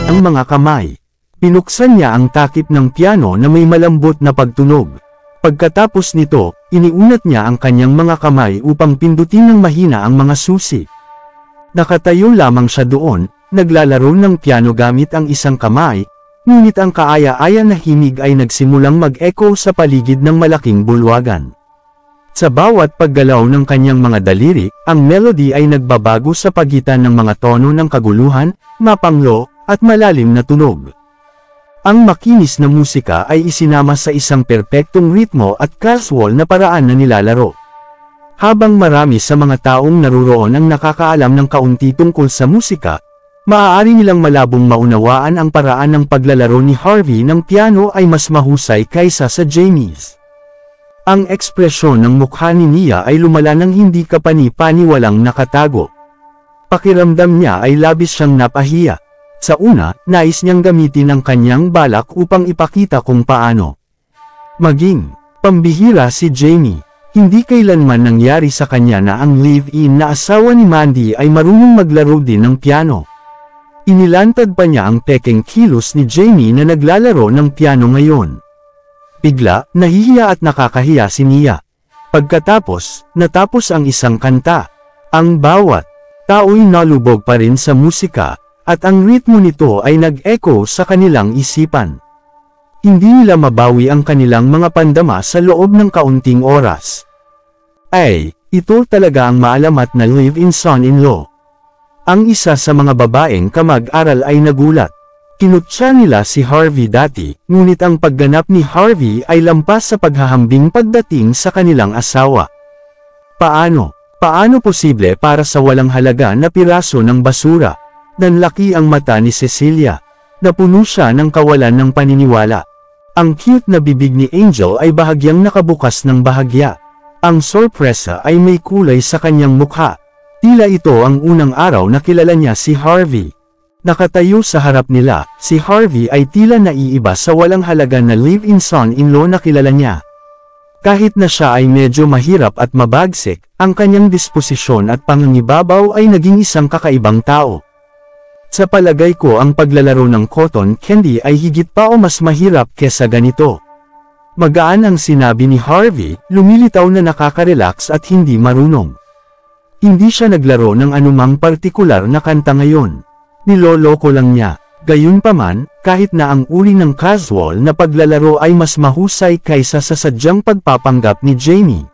ang mga kamay. Pinuksan niya ang takip ng piano na may malambot na pagtunog. Pagkatapos nito, iniunat niya ang kanyang mga kamay upang pindutin ng mahina ang mga susi. Nakatayo lamang siya doon, naglalaro ng piano gamit ang isang kamay, ngunit ang kaaya-aya na himig ay nagsimulang mag-echo sa paligid ng malaking bulwagan. Sa bawat paggalaw ng kanyang mga daliri, ang melody ay nagbabago sa pagitan ng mga tono ng kaguluhan, mapanglo, at malalim na tunog. Ang makinis na musika ay isinama sa isang perpektong ritmo at casual na paraan na nilalaro. Habang marami sa mga taong naruroon ang nakakaalam ng kaunti tungkol sa musika, maaari nilang malabong maunawaan ang paraan ng paglalaro ni Harvey ng piano ay mas mahusay kaysa sa Jamie's. Ang ekspresyon ng mukha ni Nia ay lumala ng hindi kapani-paniwalang nakatago. Pakiramdam niya ay labis siyang napahiya. Sa una, nais niyang gamitin ang kanyang balak upang ipakita kung paano maging pambihira si Jamie. Hindi kailanman nangyari sa kanya na ang live-in na asawa ni Mandy ay marunong maglaro din ng piano. Inilantad pa niya ang pekeng kilos ni Jamie na naglalaro ng piano ngayon. Bigla, nahihiya at nakakahiya si Nia. Pagkatapos, natapos ang isang kanta. Ang bawat tao'y nalubog pa rin sa musika, at ang ritmo nito ay nag-echo sa kanilang isipan. Hindi nila mabawi ang kanilang mga pandama sa loob ng kaunting oras. Ay, ito talaga ang maalamat na live-in son-in-law. Ang isa sa mga babaeng kamag-aral ay nagulat. Kinutya nila si Harvey dati, ngunit ang pagganap ni Harvey ay lampas sa paghahambing pagdating sa kanilang asawa. Paano posible para sa walang halaga na piraso ng basura? Nanlaki ang mata ni Cecilia. Napuno siya ng kawalan ng paniniwala. Ang cute na bibig ni Angel ay bahagyang nakabukas ng bahagya. Ang sorpresa ay may kulay sa kanyang mukha. Tila ito ang unang araw na kilala niya si Harvey. Nakatayo sa harap nila, si Harvey ay tila naiiba sa walang halaga na live-in son-in-law na kilala niya. Kahit na siya ay medyo mahirap at mabagsik, ang kanyang disposisyon at pangangibabaw ay naging isang kakaibang tao. Sa palagay ko ang paglalaro ng cotton candy ay higit pa o mas mahirap kesa ganito. Magaan ang sinabi ni Harvey, lumilitaw na nakaka-relax at hindi marunong. Hindi siya naglaro ng anumang partikular na kanta ngayon. Niloloko lang niya. Gayunpaman, kahit na ang uri ng casual na paglalaro ay mas mahusay kaysa sa sadyang pagpapanggap ni Jamie.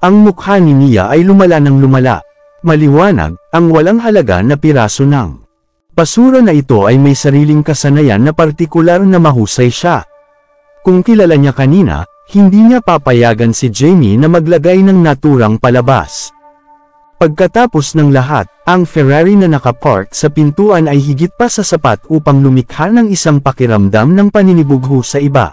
Ang mukha ni Nia ay lumala ng lumala. Maliwanag, ang walang halaga na piraso ng basura na ito ay may sariling kasanayan na partikular na mahusay siya. Kung kilala niya kanina, hindi niya papayagan si Jamie na maglagay ng naturang palabas. Pagkatapos ng lahat, ang Ferrari na nakapark sa pintuan ay higit pa sa sapat upang lumikha ng isang pakiramdam ng paninibugho sa iba.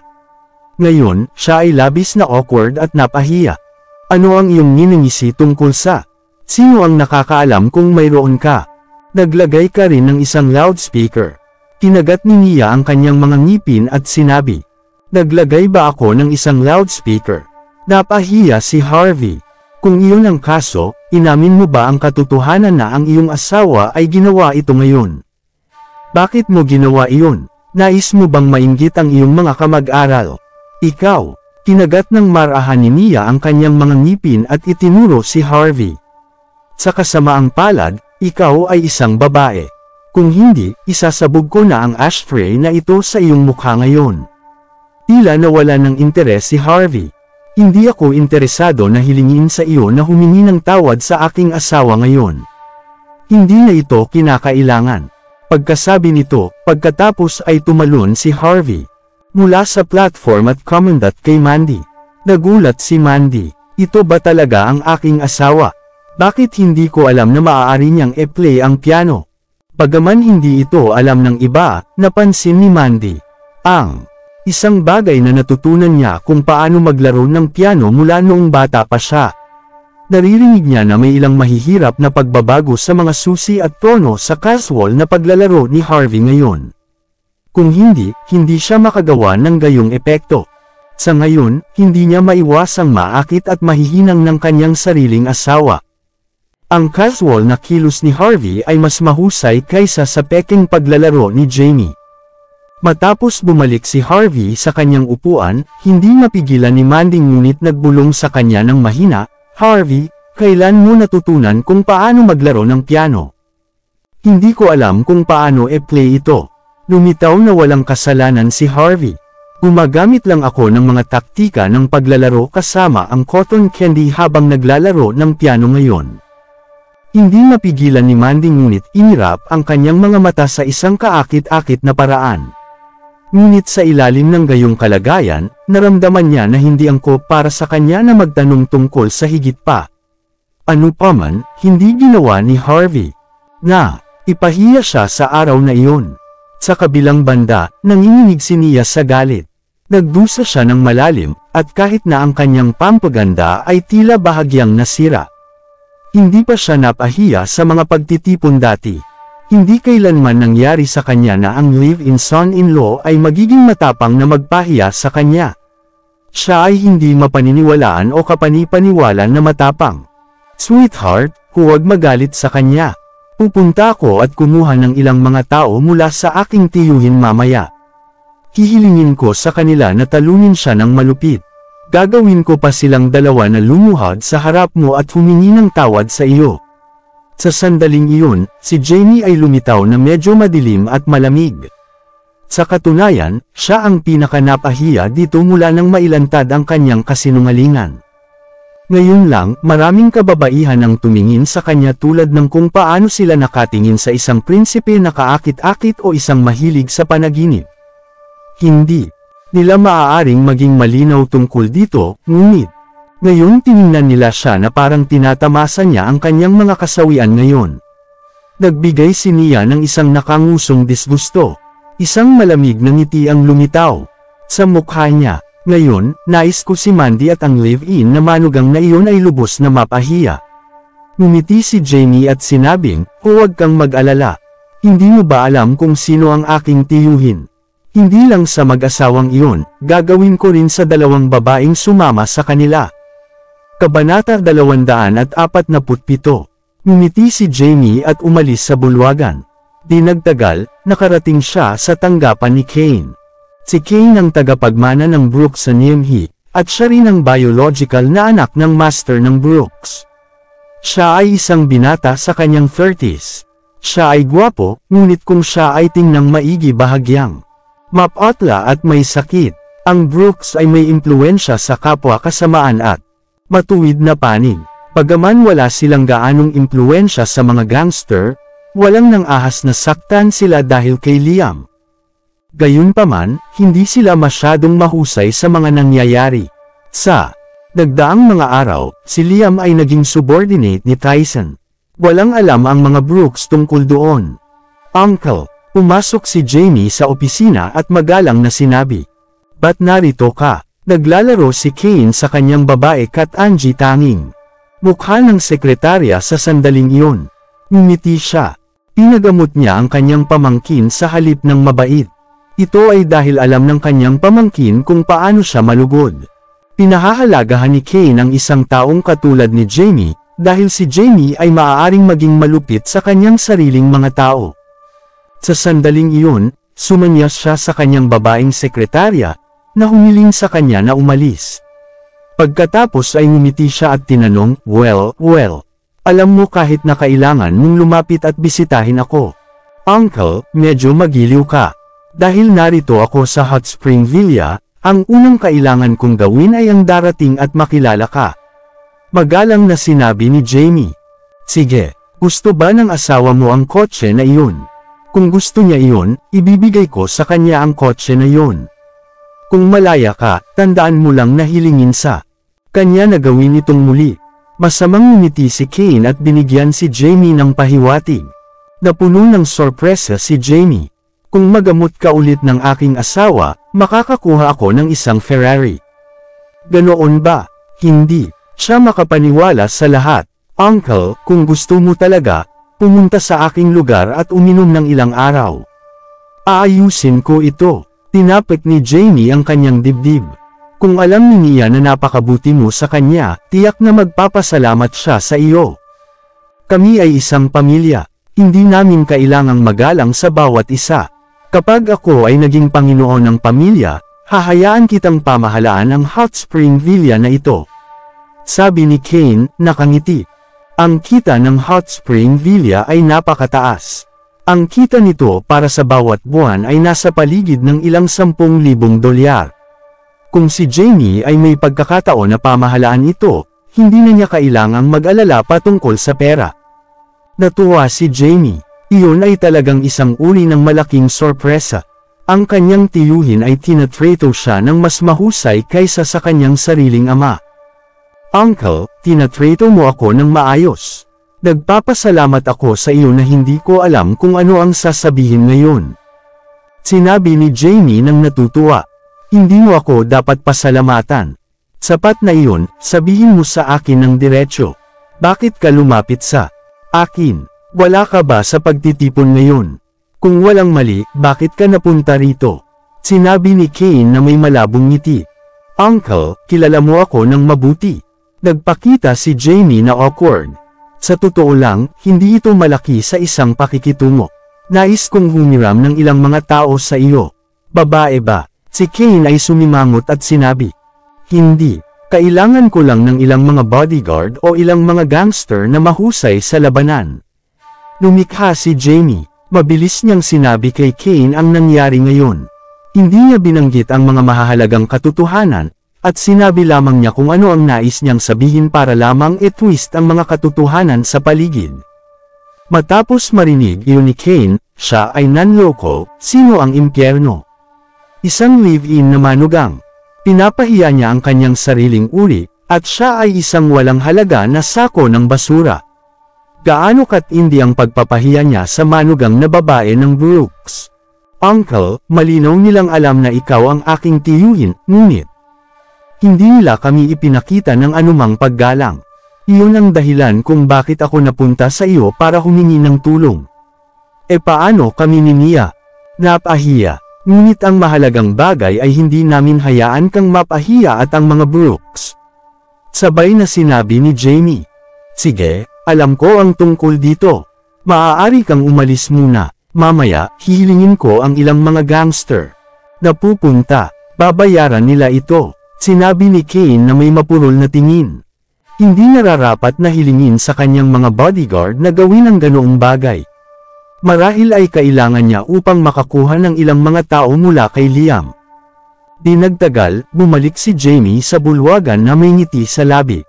Ngayon, siya ay labis na awkward at napahiya. Ano ang iyong niningisi tungkol sa? Sino ang nakakaalam kung mayroon ka? Naglagay ka rin ng isang loudspeaker. Kinagat ni Nia ang kanyang mga ngipin at sinabi, naglagay ba ako ng isang loudspeaker? Napahiya si Harvey. Kung iyon ang kaso, inamin mo ba ang katotohanan na ang iyong asawa ay ginawa ito ngayon? Bakit mo ginawa iyon? Nais mo bang mainggit ang iyong mga kamag-aral? Ikaw, kinagat ng marahan ni Nia ang kanyang mga ngipin at itinuro si Harvey. Sa kasamaang palad, ikaw ay isang babae. Kung hindi, isasabog ko na ang ashtray na ito sa iyong mukha ngayon. Tila nawala ng interes si Harvey. Hindi ako interesado na hilingin sa iyo na humingi ng tawad sa aking asawa ngayon. Hindi na ito kinakailangan. Pagkasabi nito, pagkatapos ay tumalon si Harvey mula sa platform at kumandat kay Mandy. Nagulat si Mandy. Ito ba talaga ang aking asawa? Bakit hindi ko alam na maaari niyang e-play ang piano? Bagaman hindi ito alam ng iba, napansin ni Mandy ang isang bagay na natutunan niya kung paano maglaro ng piano mula noong bata pa siya. Naririnig niya na may ilang mahihirap na pagbabago sa mga susi at tono sa casual na paglalaro ni Harvey ngayon. Kung hindi siya makagawa ng gayong epekto. Sa ngayon, hindi niya maiwasang maakit at mahihinang ng kanyang sariling asawa. Ang casual na kilos ni Harvey ay mas mahusay kaysa sa peking paglalaro ni Jamie. Matapos bumalik si Harvey sa kanyang upuan, hindi mapigilan ni Mandy ngunit nagbulong sa kanya ng mahina, "Harvey, kailan mo natutunan kung paano maglaro ng piano?" "Hindi ko alam kung paano e-play ito." Lumitaw na walang kasalanan si Harvey. "Gumagamit lang ako ng mga taktika ng paglalaro kasama ang cotton candy habang naglalaro ng piano ngayon." Hindi mapigilan ni Mandy ngunit inirap ang kanyang mga mata sa isang kaakit-akit na paraan. Ngunit sa ilalim ng gayong kalagayan, naramdaman niya na hindi angkop para sa kanya na magtanong tungkol sa higit pa. Ano pa man, hindi ginawa ni Harvey. Ipahiya siya sa araw na iyon. Sa kabilang banda, nanginginig si Nia sa galit. Nagdusa siya ng malalim, at kahit na ang kanyang pampaganda ay tila bahagyang nasira. Hindi pa siya napahiya sa mga pagtitipon dati. Hindi kailanman nangyari sa kanya na ang live-in son-in-law ay magiging matapang na magpahiya sa kanya. Siya ay hindi mapaniniwalaan o kapanipaniwalan na matapang. "Sweetheart, huwag magalit sa kanya. Pupunta ako at kumuha ng ilang mga tao mula sa aking tiyuhin mamaya. Hihilingin ko sa kanila na talunin siya ng malupit. Gagawin ko pa silang dalawa na lumuhod sa harap mo at humingi ng tawad sa iyo." Sa sandaling iyon, si Jamie ay lumitaw na medyo madilim at malamig. Sa katunayan, siya ang pinakanapahiya dito mula nang mailantad ang kanyang kasinungalingan. Ngayon lang, maraming kababaihan ang tumingin sa kanya tulad ng kung paano sila nakatingin sa isang prinsipe na kaakit-akit o isang mahilig sa panaginip. Hindi nila maaaring maging malinaw tungkol dito, ngunit ngayon tiningnan nila siya na parang tinatamasa niya ang kanyang mga kasawian ngayon. Nagbigay si Nia ng isang nakangusong disgusto. Isang malamig na ngiti ang lumitaw sa mukha niya. Ngayon, nais ko si Mandy at ang live-in na manugang na iyon ay lubos na mapahiya. Ngumiti si Jamie at sinabing, "Huwag kang mag-alala. Hindi mo ba alam kung sino ang aking tiyuhin? Hindi lang sa mag-asawang iyon, gagawin ko rin sa dalawang babaeng sumama sa kanila." Kabanata 247. Ngumiti si Jamie at umalis sa bulwagan. Di nagtagal, nakarating siya sa tanggapan ni Kane. Si Kane ang tagapagmana ng Brooks sa Niamey, at siya rin ang biological na anak ng master ng Brooks. Siya ay isang binata sa kanyang 30s. Siya ay gwapo, ngunit kung siya ay tingnang maigi bahagyang mapatla at may sakit. Ang Brooks ay may impluensya sa kapwa kasamaan at matuwid na panig. Bagaman wala silang gaanong impluensya sa mga gangster, walang nang ahas na saktan sila dahil kay Liam. Gayunpaman, hindi sila masyadong mahusay sa mga nangyayari. Sa nagdaang mga araw, si Liam ay naging subordinate ni Tyson. Walang alam ang mga Brooks tungkol doon. "Uncle," pumasok si Jamie sa opisina at magalang na sinabi, "Ba't narito ka?" Naglalaro si Kane sa kanyang babae Kat Angie tanging mukha ng sekretarya sa sandaling iyon. Ngumiti siya. Pinagamot niya ang kanyang pamangkin sa halip ng mabait. Ito ay dahil alam ng kanyang pamangkin kung paano siya malugod. Pinahahalagahan ni Kane ang isang taong katulad ni Jamie, dahil si Jamie ay maaaring maging malupit sa kanyang sariling mga tao. Sa sandaling iyon, sumanyas siya sa kanyang babaeng sekretarya, na humiling sa kanya na umalis. Pagkatapos ay ngumiti siya at tinanong, well, alam mo kahit na kailangan mong lumapit at bisitahin ako. Uncle, medyo magiliw ka. Dahil narito ako sa Hot Spring Villa, ang unang kailangan kong gawin ay ang darating at makilala ka." Magalang na sinabi ni Jamie. "Sige, gusto ba ng asawa mo ang kotse na iyon? Kung gusto niya iyon, ibibigay ko sa kanya ang kotse na iyon. Kung malaya ka, tandaan mo lang na hilingin sa kanya na gawin itong muli." Masamang ngumiti si Kane at binigyan si Jamie ng pahiwatig. Napuno ng sorpresa si Jamie. "Kung magamot ka ulit ng aking asawa, makakakuha ako ng isang Ferrari." "Ganoon ba?" "Hindi." Siya makapaniwala sa lahat. "Uncle, kung gusto mo talaga, pumunta sa aking lugar at uminom ng ilang araw. Aayusin ko ito." Tinapik ni Jamie ang kanyang dibdib. Kung alam ni Nia na napakabuti mo sa kanya, tiyak na magpapasalamat siya sa iyo. Kami ay isang pamilya. Hindi namin kailangang magalang sa bawat isa. Kapag ako ay naging Panginoon ng pamilya, hahayaan kitang pamahalaan ang Hot Spring Villa na ito. Sabi ni Kane, nakangiti. Ang kita ng Hot Spring Villa ay napakataas. Ang kita nito para sa bawat buwan ay nasa paligid ng ilang 10,000 dolyar. Kung si Jamie ay may pagkakataon na pamahalaan ito, hindi na niya kailangang mag-alala patungkol sa pera. Natuwa si Jamie. Iyon ay talagang isang uri ng malaking sorpresa. Ang kanyang tiyuhin ay tinatrato siya ng mas mahusay kaysa sa kanyang sariling ama. Uncle, tinatrato mo ako ng maayos. Nagpapasalamat ako sa iyo na hindi ko alam kung ano ang sasabihin ngayon. Sinabi ni Jamie nang natutuwa. Hindi mo ako dapat pasalamatan. Sapat na iyon, sabihin mo sa akin ng diretsyo. Bakit ka lumapit sa akin? Wala ka ba sa pagtitipon ngayon? Kung walang mali, bakit ka napunta rito? Sinabi ni Kane na may malabong ngiti. Uncle, kilala mo ako ng mabuti. Nagpakita si Jamie na awkward. Sa totoo lang, hindi ito malaki sa isang pakikitungo. Nais kong humiram ng ilang mga tao sa iyo. Babae ba? Si Kane ay sumimangot at sinabi. Hindi. Kailangan ko lang ng ilang mga bodyguard o ilang mga gangster na mahusay sa labanan. Lumikha si Jamie. Mabilis niyang sinabi kay Kane ang nangyari ngayon. Hindi niya binanggit ang mga mahahalagang katotohanan, at sinabi lamang niya kung ano ang nais niyang sabihin para lamang i-twist ang mga katotohanan sa paligid. Matapos marinig iyon ni Kane, siya ay nanloko. Sino ang impyerno? Isang live-in na manugang. Pinapahiya niya ang kanyang sariling uri, at siya ay isang walang halaga na sako ng basura. Gaano katindi ang pagpapahiya niya sa manugang na babae ng Brooks. Uncle, malinaw nilang alam na ikaw ang aking tiyuhin, ngunit hindi nila kami ipinakita ng anumang paggalang. Iyon ang dahilan kung bakit ako napunta sa iyo para humingi ng tulong. E paano kami ni Nia? Napahiya. Ngunit ang mahalagang bagay ay hindi namin hayaan kang mapahiya at ang mga Brooks. Sabay na sinabi ni Jamie. Sige. Alam ko ang tungkol dito. Maaari kang umalis muna. Mamaya, hihilingin ko ang ilang mga gangster. Napupunta. Babayaran nila ito. Sinabi ni Kane na may mapurol na tingin. Hindi nararapat na hilingin sa kanyang mga bodyguard na gawin ang ganoong bagay. Marahil ay kailangan niya upang makakuha ng ilang mga tao mula kay Liam. Di nagtagal, bumalik si Jamie sa bulwagan na may ngiti sa labi.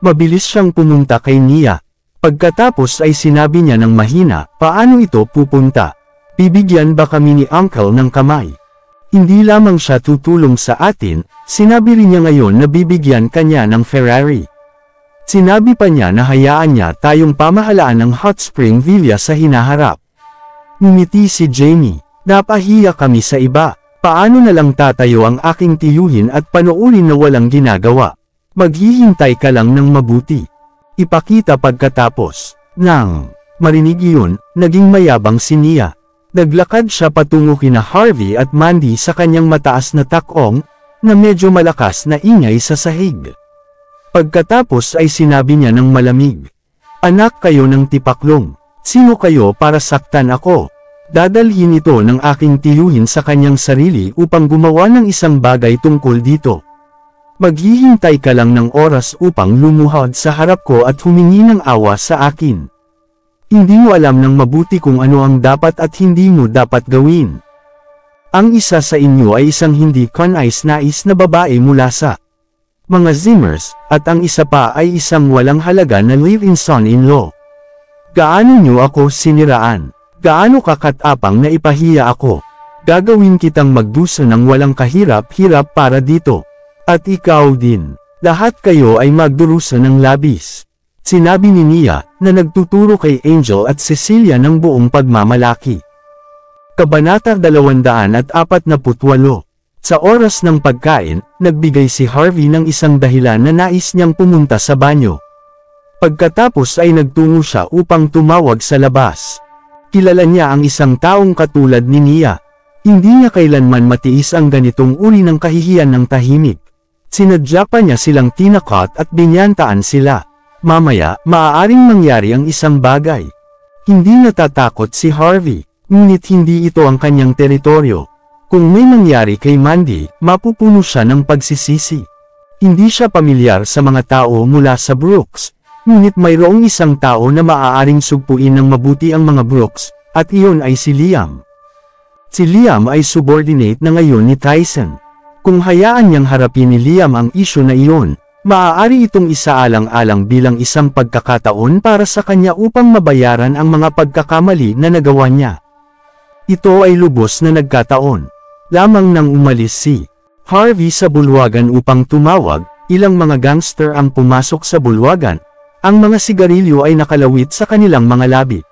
Mabilis siyang pumunta kay Nia. Pagkatapos ay sinabi niya ng mahina, paano ito pupunta? Bibigyan ba kami ni Uncle ng kamay? Hindi lamang siya tutulong sa atin, sinabi rin niya ngayon na bibigyan kanya ng Ferrari. Sinabi pa niya na hayaan niya tayong pamahalaan ng Hot Spring Villa sa hinaharap. Ngumiti si Jamie. Napahiya kami sa iba. Paano na lang tatayo ang aking tiyuhin at panoorin na walang ginagawa? Maghihintay ka lang ng mabuti. Ipakita pagkatapos. Nang marinig iyon, naging mayabang si Nia. Naglakad siya patungo kina Harvey at Mandy sa kanyang mataas na takong, na medyo malakas na ingay sa sahig. Pagkatapos ay sinabi niya ng malamig. Anak kayo ng tipaklong. Sino kayo para saktan ako? Dadalhin ito ng aking tiyuhin sa kanyang sarili upang gumawa ng isang bagay tungkol dito. Maghihintay ka lang ng oras upang lumuhod sa harap ko at humingi ng awa sa akin. Hindi mo alam ng mabuti kung ano ang dapat at hindi mo dapat gawin. Ang isa sa inyo ay isang hindi kanais-nais na babae mula sa mga Zimmers, at ang isa pa ay isang walang halaga na live-in son-in-law. Gaano niyo ako siniraan? Gaano kakatapang na ipahiya ako? Gagawin kitang magdusa ng walang kahirap-hirap para dito. At ikaw din. Lahat kayo ay magdurusa ng labis. Sinabi ni Nia, na nagtuturo kay Angel at Cecilia ng buong pagmamalaki. Kabanata 248. Sa oras ng pagkain, nagbigay si Harvey ng isang dahilan na nais niyang pumunta sa banyo. Pagkatapos ay nagtungo siya upang tumawag sa labas. Kilala niya ang isang taong katulad ni Nia. Hindi niya kailanman matiis ang ganitong uri ng kahihiyan ng tahimik. Sinadya pa niya silang tinakot at binyantaan sila. Mamaya, maaaring mangyari ang isang bagay. Hindi natatakot si Harvey, ngunit hindi ito ang kanyang teritoryo. Kung may mangyari kay Mandy, mapupuno siya ng pagsisisi. Hindi siya pamilyar sa mga tao mula sa Brooks, ngunit mayroong isang tao na maaaring sugpuin ng mabuti ang mga Brooks, at iyon ay si Liam. Si Liam ay subordinate na ngayon ni Tyson. Kung hayaan niyang harapin ni Liam ang isyu na iyon, maaari itong isaalang-alang bilang isang pagkakataon para sa kanya upang mabayaran ang mga pagkakamali na nagawa niya. Ito ay lubos na nagkataon. Lamang nang umalis si Harvey sa bulwagan upang tumawag, ilang mga gangster ang pumasok sa bulwagan. Ang mga sigarilyo ay nakalawit sa kanilang mga labi.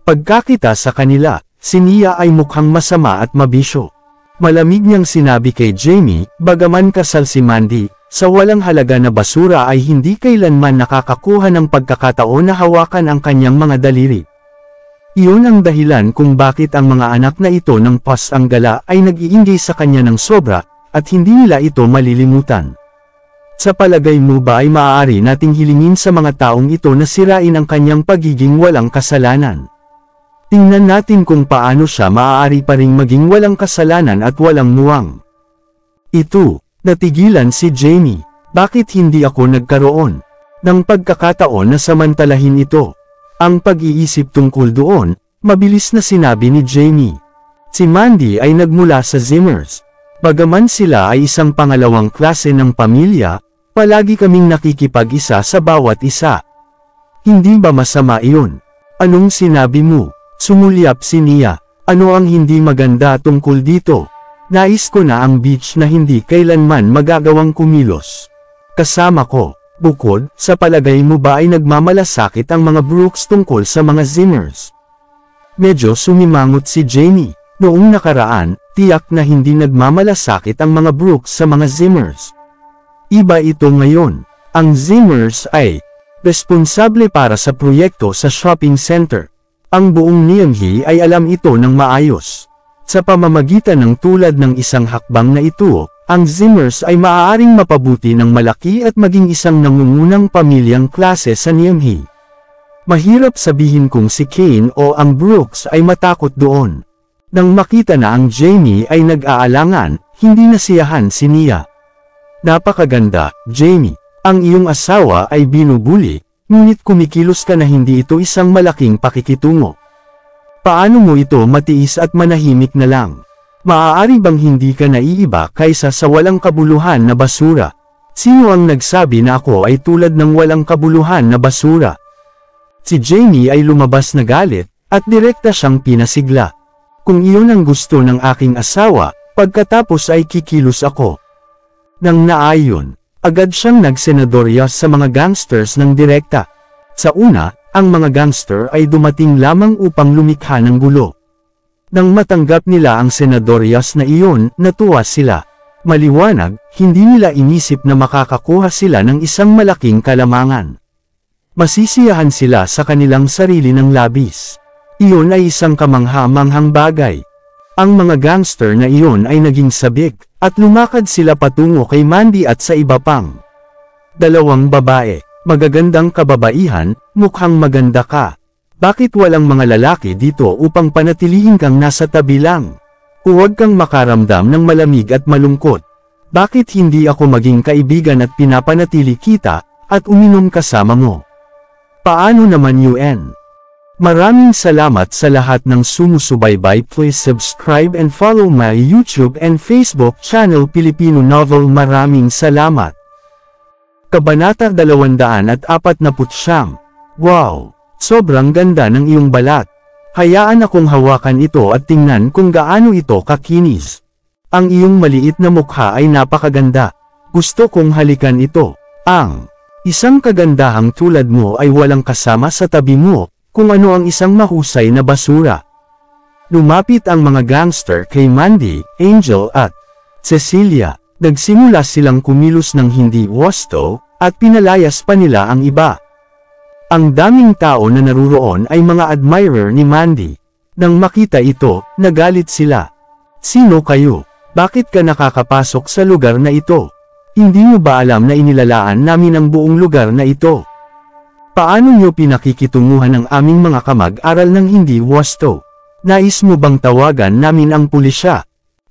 Pagkakita sa kanila, si Nia ay mukhang masama at mabisyo. Malamig niyang sinabi kay Jamie, bagaman kasal si Mandy, sa walang halaga na basura ay hindi kailanman nakakakuha ng pagkakataon na hawakan ang kanyang mga daliri. Iyon ang dahilan kung bakit ang mga anak na ito ng Pas ang Gala ay nag-iinggay sa kanya ng sobra, at hindi nila ito malilimutan. Sa palagay mo ba ay maaari nating hilingin sa mga taong ito na sirain ang kanyang pagiging walang kasalanan? Tingnan natin kung paano siya maaari pa ring maging walang kasalanan at walang muwang. Ito, natigilan si Jamie. Bakit hindi ako nagkaroon ng pagkakataon na samantalahin ito? Ang pag-iisip tungkol doon, mabilis na sinabi ni Jamie. Si Mandy ay nagmula sa Zimmers. Bagaman sila ay isang pangalawang klase ng pamilya, palagi kaming nakikipag-isa sa bawat isa. Hindi ba masama iyon? Anong sinabi mo? Sumulyap si Nia. Ano ang hindi maganda tungkol dito? Nais ko na ang beach na hindi kailanman magagawang kumilos. Kasama ko. Bukod, sa palagay mo ba ay nagmamalasakit ang mga Brooks tungkol sa mga Zimmers? Medyo sumimangot si Jamie. Noong nakaraan, tiyak na hindi nagmamalasakit ang mga Brooks sa mga Zimmers. Iba ito ngayon. Ang Zimmers ay responsable para sa proyekto sa shopping center. Ang buong Niamhi ay alam ito ng maayos. Sa pamamagitan ng tulad ng isang hakbang na ito, ang Zimmers ay maaaring mapabuti ng malaki at maging isang nangungunang pamilyang klase sa Niamhi. Mahirap sabihin kung si Kane o ang Brooks ay matakot doon. Nang makita na ang Jamie ay nag-aalangan, hindi nasiyahan si Nia. Napakaganda, Jamie. Ang iyong asawa ay binubuli, ngunit kumikilos ka na hindi ito isang malaking pakikitungo. Paano mo ito matiis at manahimik na lang? Maaari bang hindi ka naiiba kaysa sa walang kabuluhan na basura? Sino ang nagsabi na ako ay tulad ng walang kabuluhan na basura? Si Jamie ay lumabas na galit, at direkta siyang pinasigla. Kung iyon ang gusto ng aking asawa, pagkatapos ay kikilos ako. Nang naayon, agad siyang nagsenadoryas sa mga gangsters ng direkta. Sa una, ang mga gangster ay dumating lamang upang lumikha ng gulo. Nang matanggap nila ang senadoryas na iyon, natuwa sila. Maliwanag, hindi nila inisip na makakakuha sila ng isang malaking kalamangan. Masisiyahan sila sa kanilang sarili ng labis. Iyon ay isang kamangha-manghang bagay. Ang mga gangster na iyon ay naging sabik, at lumakad sila patungo kay Mandy at sa iba pang dalawang babae. Magagandang kababaihan, mukhang maganda ka. Bakit walang mga lalaki dito upang panatilihin kang nasa tabi lang? Huwag kang makaramdam ng malamig at malungkot. Bakit hindi ako maging kaibigan at pinapanatili kita, at uminom kasama mo? Paano naman yun? Maraming salamat sa lahat ng sumusubaybay. Please subscribe and follow my YouTube and Facebook channel Pilipino Novel. Maraming salamat. Kabanata 249. Wow! Sobrang ganda ng iyong balat. Hayaan akong hawakan ito at tingnan kung gaano ito kakinis. Ang iyong maliit na mukha ay napakaganda. Gusto kong halikan ito. Ang isang kagandahang tulad mo ay walang kasama sa tabi mo, kung ano ang isang mahusay na basura. Lumapit ang mga gangster kay Mandy, Angel at Cecilia. Nagsimula silang kumilos ng hindi wasto, at pinalayas pa nila ang iba. Ang daming tao na naruroon ay mga admirer ni Mandy. Nang makita ito, nagalit sila. Sino kayo? Bakit ka nakakapasok sa lugar na ito? Hindi mo ba alam na inilalaan namin ang buong lugar na ito? Paano niyo pinakikitunguhan ang aming mga kamag-aral ng hindi wasto? Nais mo bang tawagan namin ang pulisya?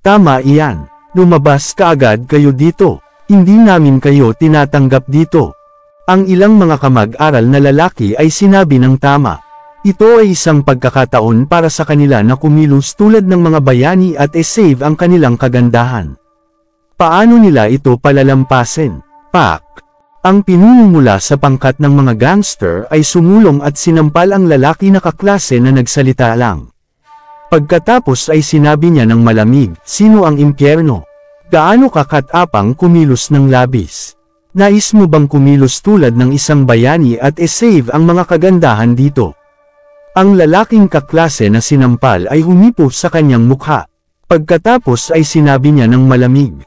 Tama iyan. Lumabas kaagad kayo dito. Hindi namin kayo tinatanggap dito. Ang ilang mga kamag-aral na lalaki ay sinabi ng tama. Ito ay isang pagkakataon para sa kanila na kumilos tulad ng mga bayani at e-save ang kanilang kagandahan. Paano nila ito palalampasin? Pak! Ang pinuno mula sa pangkat ng mga gangster ay sumulong at sinampal ang lalaki na kaklase na nagsalita lang. Pagkatapos ay sinabi niya ng malamig, sino ang impyerno? Gaano kakatapang kumilos ng labis? Nais mo bang kumilos tulad ng isang bayani at e-save ang mga kagandahan dito? Ang lalaking kaklase na sinampal ay humipo sa kanyang mukha. Pagkatapos ay sinabi niya ng malamig,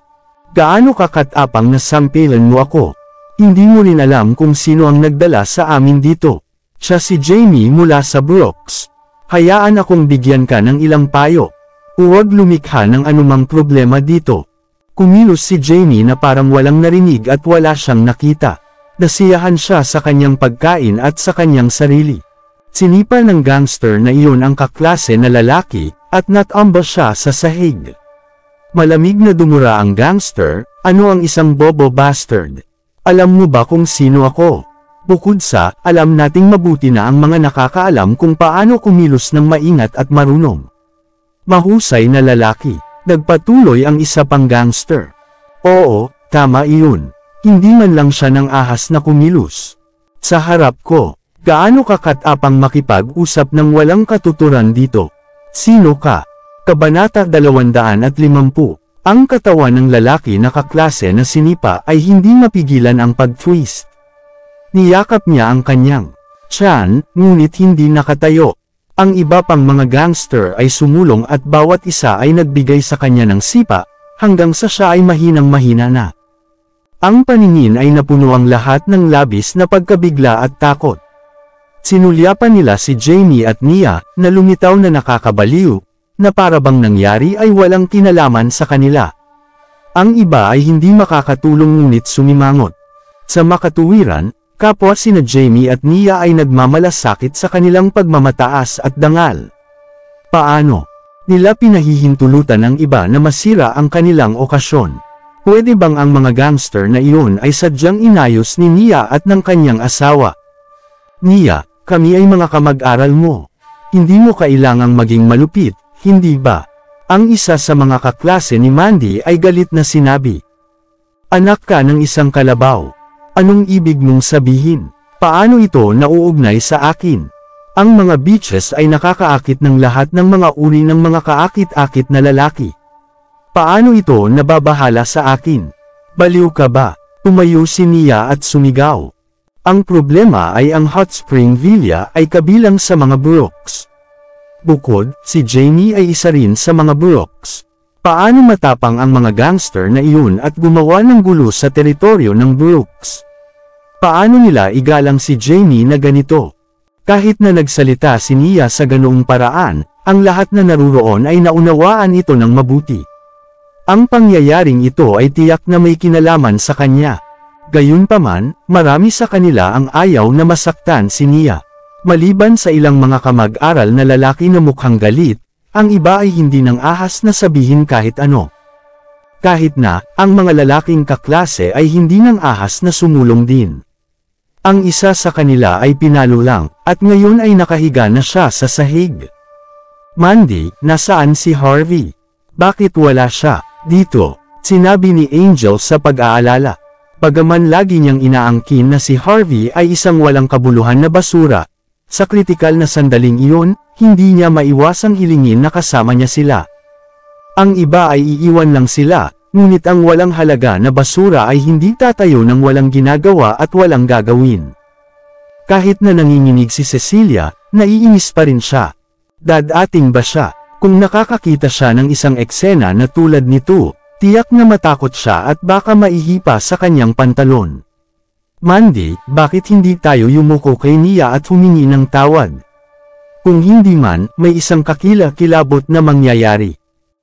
gaano kakatapang na sampilan mo ako? Hindi mo rin alam kung sino ang nagdala sa amin dito. Siya si Jamie mula sa Brooks. Hayaan akong bigyan ka ng ilang payo. Huwag lumikha ng anumang problema dito. Kumilos si Jamie na parang walang narinig at wala siyang nakita. Nasiyahan siya sa kanyang pagkain at sa kanyang sarili. Sinipa ng gangster na iyon ang kaklase na lalaki, at natamba siya sa sahig. Malamig na dumura ang gangster, ano ang isang bobo bastard? Alam mo ba kung sino ako? Bukod sa, alam nating mabuti na ang mga nakakaalam kung paano kumilos ng maingat at marunong. Mahusay na lalaki. Nagpatuloy ang isa pang gangster. Oo, tama iyon. Hindi man lang siya ng ahas na kumilos. Sa harap ko, gaano kakatapang makipag-usap ng walang katuturan dito? Sino ka? Kabanata 250. Ang katawan ng lalaki na kaklase na sinipa ay hindi mapigilan ang pag-twist. Niyakap niya ang kanyang tiyan, ngunit hindi nakatayo. Ang iba pang mga gangster ay sumulong at bawat isa ay nagbigay sa kanya ng sipa, hanggang sa siya ay mahinang-mahina na. Ang paningin ay napuno ang lahat ng labis na pagkabigla at takot. Sinulyapan nila si Jamie at Nia, na lumitaw na nakakabaliw, na para bang nangyari ay walang kinalaman sa kanila. Ang iba ay hindi makakatulong ngunit sumimangot. Sa makatuwiran, kapwa sina Jamie at Nia ay nagmamalasakit sa kanilang pagmamataas at dangal. Paano nila pinahihintulutan ng iba na masira ang kanilang okasyon? Pwede bang ang mga gangster na iyon ay sadyang inayos ni Nia at ng kanyang asawa? Nia, kami ay mga kamag-aral mo. Hindi mo kailangang maging malupit, hindi ba? Ang isa sa mga kaklase ni Mandy ay galit na sinabi. Anak ka ng isang kalabaw. Anong ibig mong sabihin? Paano ito nauugnay sa akin? Ang mga bitches ay nakakaakit ng lahat ng mga uri ng mga kaakit-akit na lalaki. Paano ito nababahala sa akin? Baliw ka ba? Tumayo si Nia at sumigaw. Ang problema ay ang Hot Spring Villa ay kabilang sa mga Brooks. Bukod, si Jamie ay isa rin sa mga Brooks. Paano matapang ang mga gangster na iyon at gumawa ng gulo sa teritoryo ng Brooks? Paano nila igalang si Jamie na ganito? Kahit na nagsalita si Nia sa ganoong paraan, ang lahat na naruroon ay naunawaan ito ng mabuti. Ang pangyayaring ito ay tiyak na may kinalaman sa kanya. Gayunpaman, marami sa kanila ang ayaw na masaktan si Nia. Maliban sa ilang mga kamag-aral na lalaki na mukhang galit, ang iba ay hindi nang ahas na sabihin kahit ano. Kahit na, ang mga lalaking kaklase ay hindi nang ahas na sumulong din. Ang isa sa kanila ay pinalo lang, at ngayon ay nakahiga na siya sa sahig. Mandy, nasaan si Harvey? Bakit wala siya dito? Sinabi ni Angel sa pag-aalala. Bagaman lagi niyang inaangkin na si Harvey ay isang walang kabuluhan na basura, sa kritikal na sandaling iyon, hindi niya maiwasang hilingin na kasama niya sila. Ang iba ay iiwan lang sila, ngunit ang walang halaga na basura ay hindi tatayo ng walang ginagawa at walang gagawin. Kahit na nanginginig si Cecilia, naiinis pa rin siya. Dadating ba siya? Kung nakakakita siya ng isang eksena na tulad nito, tiyak na matakot siya at baka maihipa sa kanyang pantalon. Mandy, bakit hindi tayo yumuko kay Nia at humingi ng tawad? Kung hindi man, may isang kakila-kilabot na mangyayari.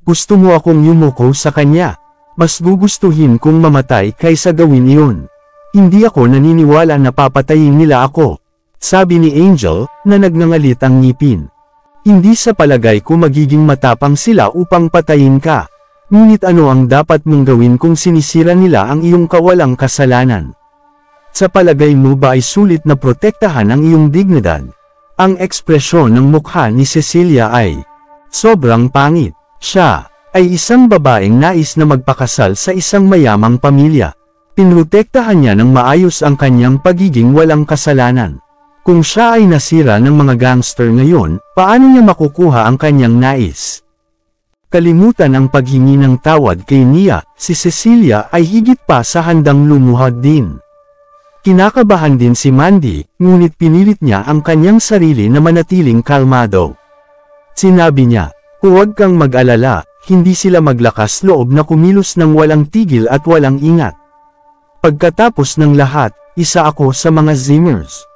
Gusto mo akong yumuko sa kanya? Mas gugustuhin kong mamatay kaysa gawin iyon. Hindi ako naniniwala na papatayin nila ako. Sabi ni Angel, na nagngangalit ang ngipin. Hindi sa palagay ko magiging matapang sila upang patayin ka. Ngunit ano ang dapat mong gawin kung sinisira nila ang iyong kawalang kasalanan? Sa palagay mo ba ay sulit na protektahan ang iyong dignidad? Ang ekspresyon ng mukha ni Cecilia ay sobrang pangit. Siya ay isang babaeng nais na magpakasal sa isang mayamang pamilya. Pinrotektahan niya ng maayos ang kanyang pagiging walang kasalanan. Kung siya ay nasira ng mga gangster ngayon, paano niya makukuha ang kanyang nais? Kalimutan ang paghingi ng tawad kay Nia, si Cecilia ay higit pa sa handang lumuhad din. Kinakabahan din si Mandy, ngunit pinilit niya ang kanyang sarili na manatiling kalmado. Sinabi niya, huwag kang mag-alala, hindi sila maglakas loob na kumilos ng walang tigil at walang ingat. Pagkatapos ng lahat, isa ako sa mga Zimmers.